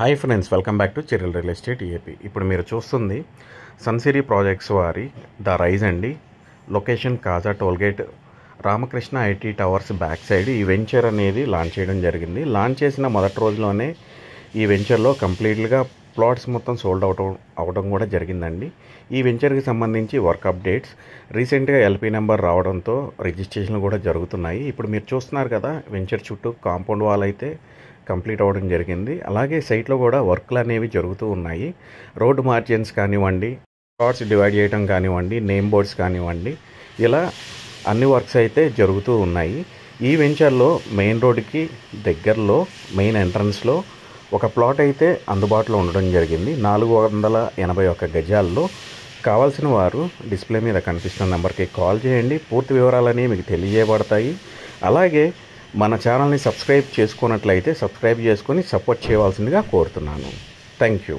Hi friends, welcome back to చెర్రల్ real estate AP. ఇప్పుడు మీరు చూస్తుంది సన్సిరీ ప్రాజెక్ట్స్ వారి ద రైజ్ అండి. Location Kaza toll gate, Ramakrishna IT towers back side ఈ వెంచర్ అనేది లాంచ్ చేయడం జరిగింది. లాంచ్ చేసిన మొదటి రోజులోనే ఈ వెంచర్లో కంప్లీట్గా ప్లాట్స్ మొత్తం సోల్డ్ అవడం కూడా జరిగిందండి. ఈ వెంచర్కి సంబంధించి వర్క్ అప్డేట్స్ రీసెంట్గా ఎల్పీ నెంబర్ రావడంతో రిజిస్ట్రేషన్లు కూడా జరుగుతున్నాయి. ఇప్పుడు మీరు చూస్తున్నారు కదా, వెంచర్ చుట్టూ కాంపౌండ్ వాల్ అయితే కంప్లీట్ అవ్వడం జరిగింది. అలాగే సైట్లో కూడా వర్క్లు అనేవి జరుగుతూ ఉన్నాయి. రోడ్ మార్జిన్స్ కానివ్వండి, ప్లాట్స్ డివైడ్ చేయడం కానివ్వండి, నేమ్ బోర్డ్స్ కానివ్వండి, ఇలా అన్ని వర్క్స్ అయితే జరుగుతూ ఉన్నాయి. ఈ వెంచర్లో మెయిన్ రోడ్డుకి దగ్గరలో మెయిన్ ఎంట్రన్స్లో ఒక ప్లాట్ అయితే అందుబాటులో ఉండడం జరిగింది. 481 గజాల్లో. కావాల్సిన వారు డిస్ప్లే మీద కనిపిస్తున్న నెంబర్కి కాల్ చేయండి. పూర్తి వివరాలని మీకు తెలియజేయబడతాయి. అలాగే మన ఛానల్ని సబ్స్క్రైబ్ చేసుకున్నట్లయితే సబ్స్క్రైబ్ చేసుకొని సపోర్ట్ చేయవలసిందిగా కోరుతున్నాను. Thank you.